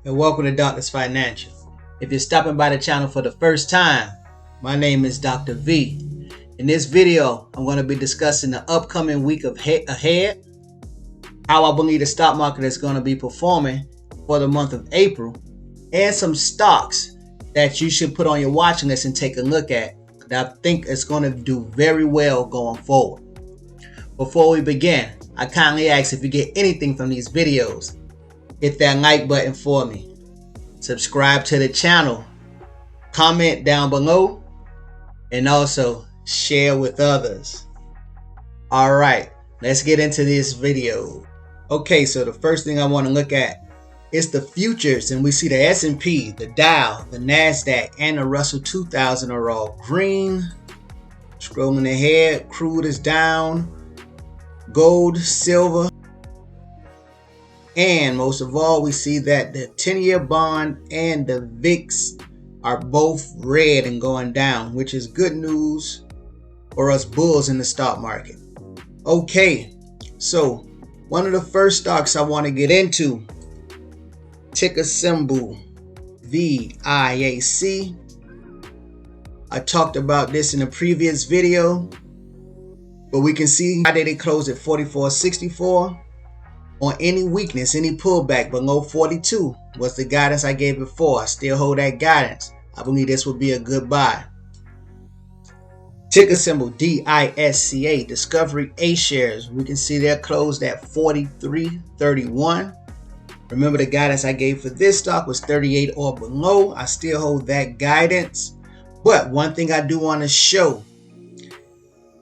and welcome to Doctor's Financial. If you're stopping by the channel for the first time, my name is Dr. V. In this video, I'm going to be discussing the upcoming week ahead, how I believe the stock market is going to be performing for the month of April, and some stocks that you should put on your watch list and take a look at that I think is going to do very well going forward. Before we begin, I kindly ask if you get anything from these videos, hit that like button for me, subscribe to the channel, comment down below, and also share with others. Alright, let's get into this video. Okay, so the first thing I want to look at is the futures, and we see the S&P, the Dow, the NASDAQ, and the Russell 2000 are all green. Scrolling ahead, crude is down, gold, silver, and most of all, we see that the 10-year bond and the VIX are both red and going down, which is good news for us bulls in the stock market. Okay, so one of the first stocks I want to get into, ticker symbol VIAC. I talked about this in a previous video, but we can see how they closed at 44.64. On any weakness, any pullback below 42 was the guidance I gave before. I still hold that guidance. I believe this would be a good buy. Ticker symbol DISCA, Discovery A shares. We can see they're closed at 43.31. Remember, the guidance I gave for this stock was 38 or below. I still hold that guidance. But one thing I do want to show,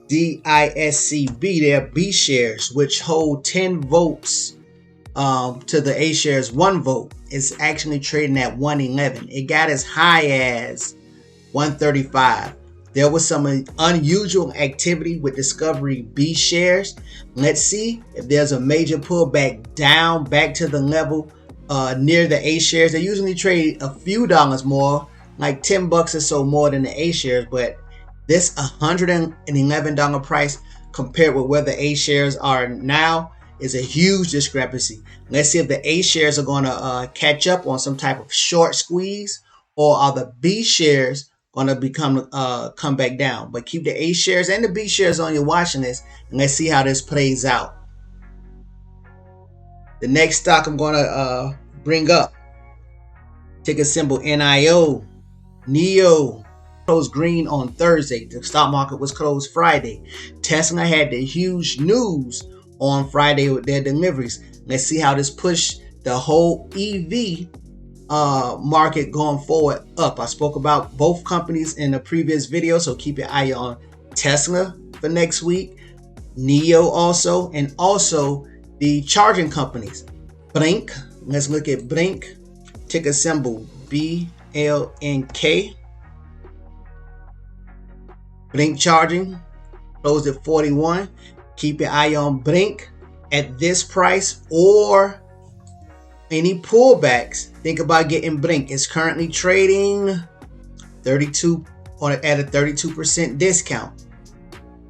DISCB, their B shares, which hold 10 votes to the A shares 1 vote, is actually trading at 111. It got as high as 135. There was some unusual activity with Discovery B shares. Let's see if there's a major pullback down back to the level near the A shares. They usually trade a few dollars more, like 10 bucks or so more than the A shares, but this $111 price compared with where the A shares are now is a huge discrepancy. Let's see if the A shares are going to catch up on some type of short squeeze, or are the B shares going to come back down. But keep the A shares and the B shares on your watching list, and let's see how this plays out. The next stock I'm going to bring up, ticker symbol NIO, NEO. Closed green on Thursday. The stock market was closed Friday. Tesla had the huge news on Friday with their deliveries. Let's see how this pushed the whole EV market going forward up. I spoke about both companies in the previous video, so keep your eye on Tesla for next week, NEO also, and also the charging companies. BLNK, let's look at BLNK, ticker symbol BLNK. BLNK charging closed at 41. Keep your eye on BLNK at this price, or any pullbacks. Think about getting BLNK. It's currently trading 32 at a 32% discount.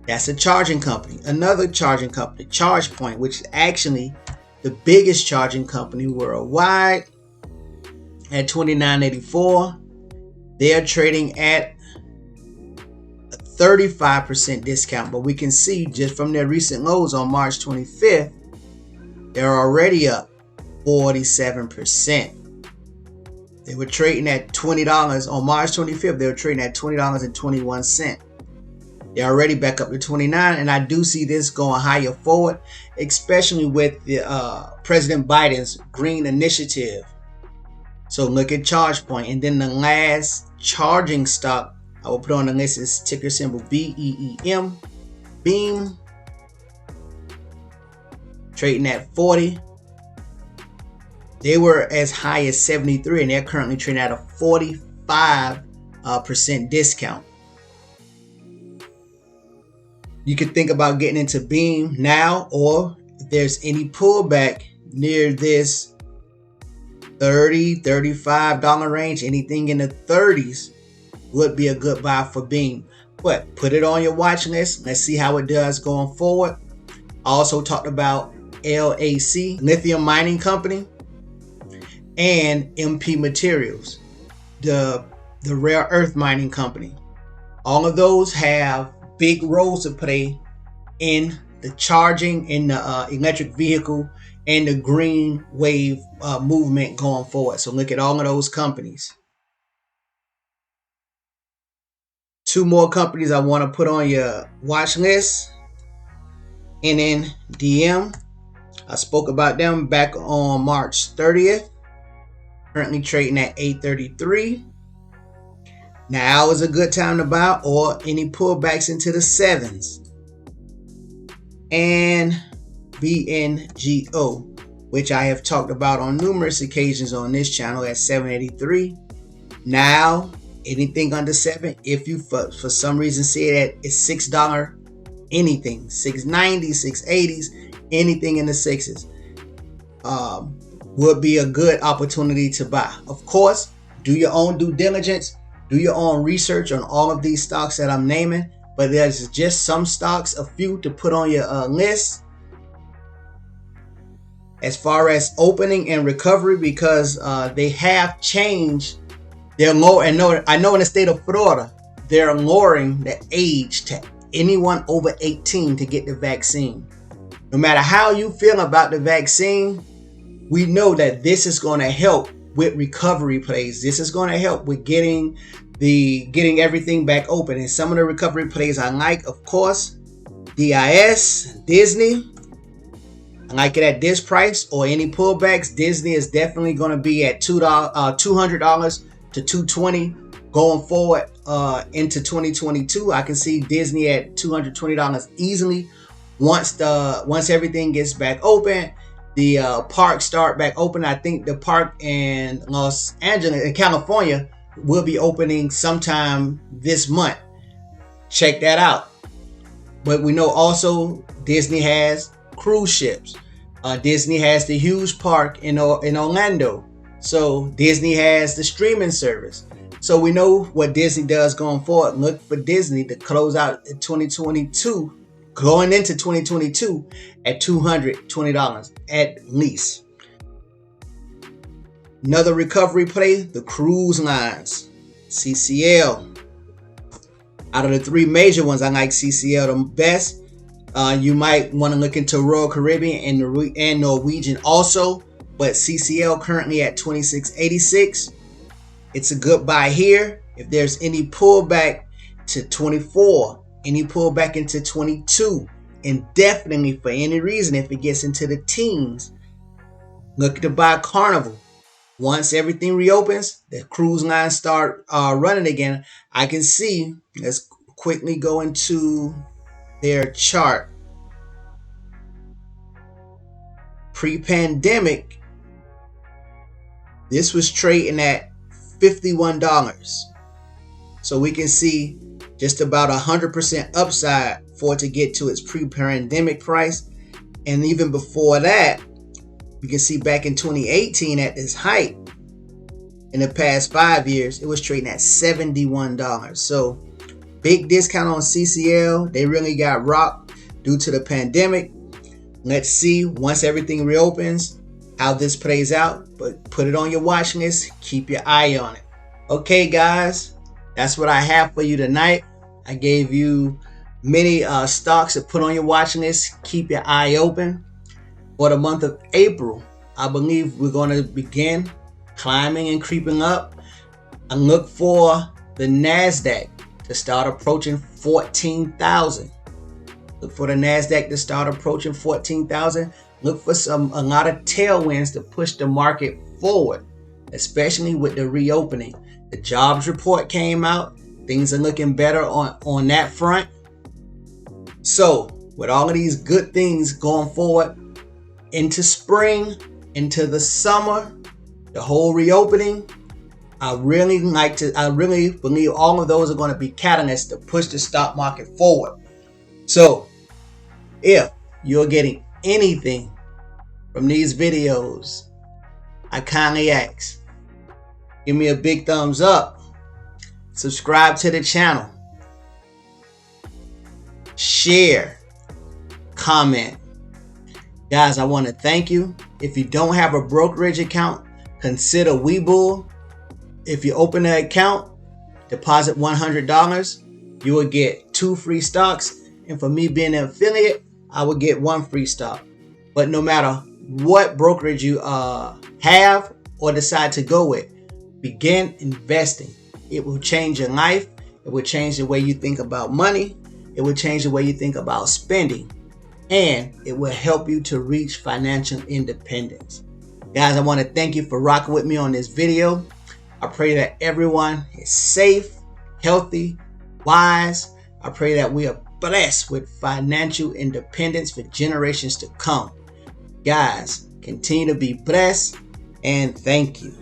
That's a charging company. Another charging company, ChargePoint, which is actually the biggest charging company worldwide, at $29.84. They're trading at 35% discount, but we can see just from their recent lows on March 25th, they're already up 47%. They were trading at $20 on March 25th. They were trading at $20.21. They're already back up to 29, and I do see this going higher forward, especially with the President Biden's green initiative. So look at ChargePoint, and then the last charging stock I will put on the list is ticker symbol BEEM, Beam, trading at 40. They were as high as 73, and they're currently trading at a 45% discount. You could think about getting into Beam now, or if there's any pullback near this $30, $35 range, anything in the 30s would be a good buy for Beam. But put it on your watch list. Let's see how it does going forward. I also talked about LAC, lithium mining company. and MP Materials, the rare earth mining company. All of those have big roles to play in the charging in the electric vehicle and the green wave movement going forward. So look at all of those companies. Two more companies I want to put on your watch list. NNDM. I spoke about them back on March 30th. Currently trading at 833. Now is a good time to buy, or any pullbacks into the 7s. And BNGO, which I have talked about on numerous occasions on this channel, at 783. Now, anything under 7, if you for some reason see it at it's $6, anything, 690, 680s, anything in the 6s, would be a good opportunity to buy. Of course, do your own due diligence, do your own research on all of these stocks that I'm naming, but there's just some stocks, a few to put on your list as far as opening and recovery, because they have changed. They're low, and I know in the state of Florida, they're lowering the age to anyone over 18 to get the vaccine. No matter how you feel about the vaccine, we know that this is going to help with recovery plays. This is going to help with getting everything back open. And some of the recovery plays I like, of course, DIS, Disney. I like it at this price, or any pullbacks. Disney is definitely going to be at $200 to $220 going forward into 2022. I can see Disney at $220 easily once everything gets back open. The parks start back open. I think the park in Los Angeles, in California, will be opening sometime this month. Check that out. But we know also Disney has cruise ships. Disney has the huge park in Orlando. So Disney has the streaming service. So we know what Disney does going forward. Look for Disney to close out 2022, going into 2022 at $220 at least. Another recovery play, the cruise lines, CCL. Out of the three major ones, I like CCL the best. You might want to look into Royal Caribbean and Norwegian also, but CCL currently at $26.86. It's a good buy here. If there's any pullback to 24, any pullback into 22, and definitely for any reason if it gets into the teens, look to buy Carnival. Once everything reopens, the cruise lines start running again. I can see, let's quickly go into their chart. Pre-pandemic, this was trading at $51. So we can see just about 100% upside for it to get to its pre-pandemic price. And even before that, you can see back in 2018 at this height, in the past 5 years, it was trading at $71. So big discount on CCL. They really got rocked due to the pandemic. Let's see once everything reopens how this plays out, but put it on your watch list. Keep your eye on it. Okay, guys, that's what I have for you tonight. I gave you many stocks to put on your watch list. Keep your eye open. For the month of April, I believe we're going to begin climbing and creeping up. And look for the NASDAQ to start approaching 14,000. Look for the NASDAQ to start approaching 14,000. Look for a lot of tailwinds to push the market forward, especially with the reopening. The jobs report came out. Things are looking better on that front. So with all of these good things going forward into spring, into the summer, the whole reopening, I really believe all of those are going to be catalysts to push the stock market forward. So if you're getting anything from these videos, I kindly ask, give me a big thumbs up, subscribe to the channel, share, comment. Guys, I want to thank you. If you don't have a brokerage account, consider Webull. If you open an account, deposit $100, you will get 2 free stocks. And for me being an affiliate, I will get 1 free stock. But no matter what brokerage you have or decide to go with, begin investing. It will change your life. It will change the way you think about money. It will change the way you think about spending. And it will help you to reach financial independence. Guys, I want to thank you for rocking with me on this video. I pray that everyone is safe, healthy, wise. I pray that we are blessed with financial independence for generations to come. Guys, continue to be blessed, and thank you.